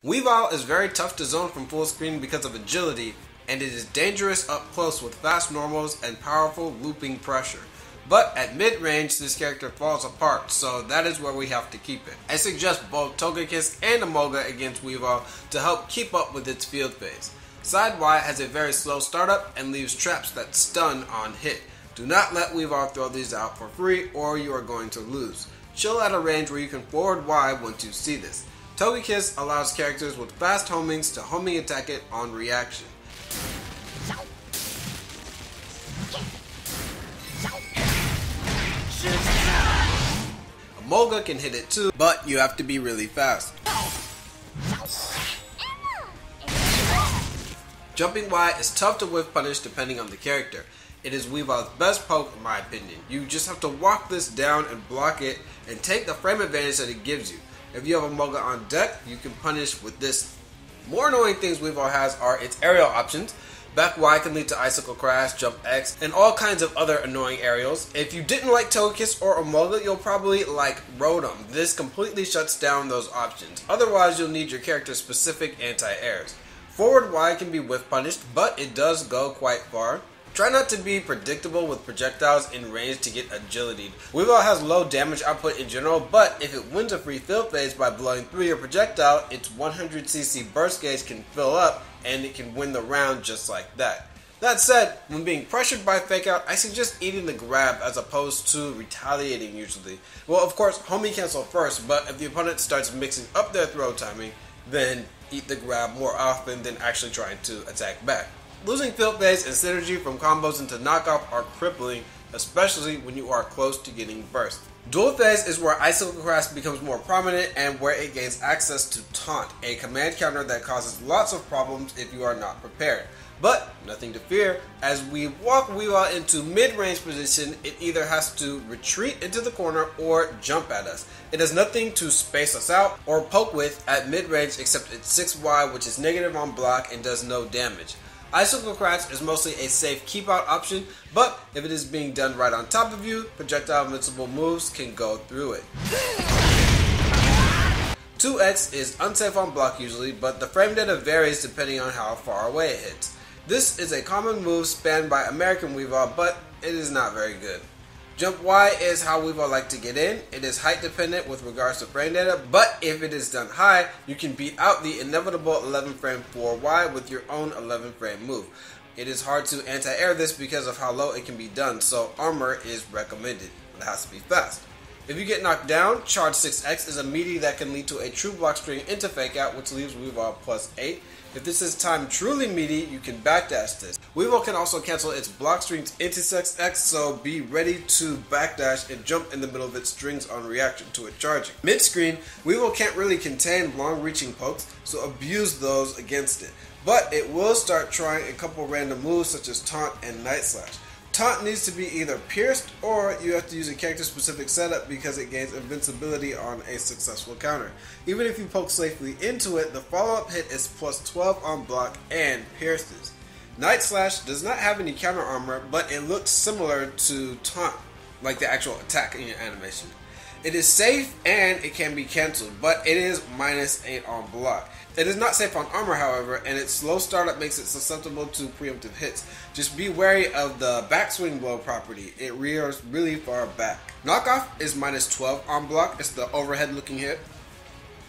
Weavile is very tough to zone from full screen because of agility, and it is dangerous up close with fast normals and powerful looping pressure. But at mid-range, this character falls apart, so that is where we have to keep it. I suggest both Togekiss and Emolga against Weavile to help keep up with its field phase. Side Y has a very slow startup and leaves traps that stun on hit. Do not let Weavile throw these out for free or you are going to lose. Chill at a range where you can forward Y once you see this. Togekiss allows characters with fast homings to homing attack it on reaction. Emolga can hit it too, but you have to be really fast. Jumping Y is tough to whiff punish depending on the character. It is Weavile's best poke in my opinion. You just have to walk this down and block it and take the frame advantage that it gives you. If you have Emolga on deck, you can punish with this. More annoying things Weavile has are its aerial options. Back Y can lead to Icicle Crash, Jump X, and all kinds of other annoying aerials. If you didn't like Togekiss or Emolga, you'll probably like Rotom. This completely shuts down those options. Otherwise, you'll need your character's specific anti-airs. Forward Y can be whiff punished, but it does go quite far. Try not to be predictable with projectiles in range to get agility. Weavile has low damage output in general, but if it wins a free field phase by blowing through your projectile, its 100cc burst gauge can fill up and it can win the round just like that. That said, when being pressured by fake out, I suggest eating the grab as opposed to retaliating usually. Well, of course, homie cancel first, but if the opponent starts mixing up their throw timing, then eat the grab more often than actually trying to attack back. Losing field phase and synergy from combos into knockoff are crippling, especially when you are close to getting burst. Dual phase is where Icicle Crash becomes more prominent and where it gains access to Taunt, a command counter that causes lots of problems if you are not prepared. But nothing to fear, as we walk Weavile into mid-range position, it either has to retreat into the corner or jump at us. It has nothing to space us out or poke with at mid-range except its 6Y, which is negative on block and does no damage. Icicle Crash is mostly a safe keep out option, but if it is being done right on top of you, projectile invincible moves can go through it. 2X is unsafe on block usually, but the frame data varies depending on how far away it hits. This is a common move spanned by American Weavile, but it is not very good. Jump Y is how Weavile like to get in. It is height dependent with regards to frame data, but if it is done high, you can beat out the inevitable 11 frame 4Y with your own 11 frame move. It is hard to anti-air this because of how low it can be done, so armor is recommended. It has to be fast. If you get knocked down, charge 6X is a meaty that can lead to a true block string into fake out, which leaves Weavile +8. If this is timed truly meaty, you can backdash this. Weavile can also cancel its block strings into 6X, so be ready to backdash and jump in the middle of its strings on reaction to it charging. Mid-screen, Weavile can't really contain long-reaching pokes, so abuse those against it. But it will start trying a couple random moves such as Taunt and Night Slash. Taunt needs to be either pierced or you have to use a character specific setup because it gains invincibility on a successful counter. Even if you poke safely into it, the follow-up hit is +12 on block and pierces. Night Slash does not have any counter armor, but it looks similar to Taunt, like the actual attack in your animation. It is safe and it can be cancelled, but it is -8 on block. It is not safe on armor, however, and its slow startup makes it susceptible to preemptive hits. Just be wary of the backswing blow property. It rears really far back. Knockoff is -12 on block. It's the overhead looking hit.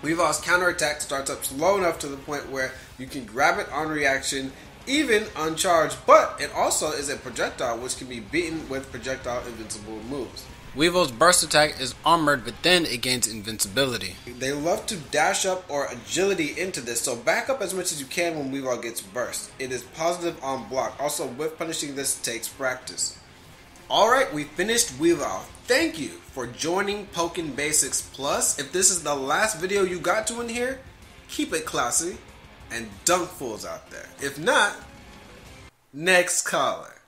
Weavile's counterattack starts up slow enough to the point where you can grab it on reaction, even uncharged, but it also is a projectile which can be beaten with projectile invincible moves. Weavile's burst attack is armored, but then it gains invincibility. They love to dash up or agility into this, so back up as much as you can when Weavile gets burst. It is positive on block. Also, whiff punishing this takes practice. Alright, we finished Weavile. Thank you for joining Pokkén Basics Plus. If this is the last video you got to in here, keep it classy and dunk fools out there. If not, next caller.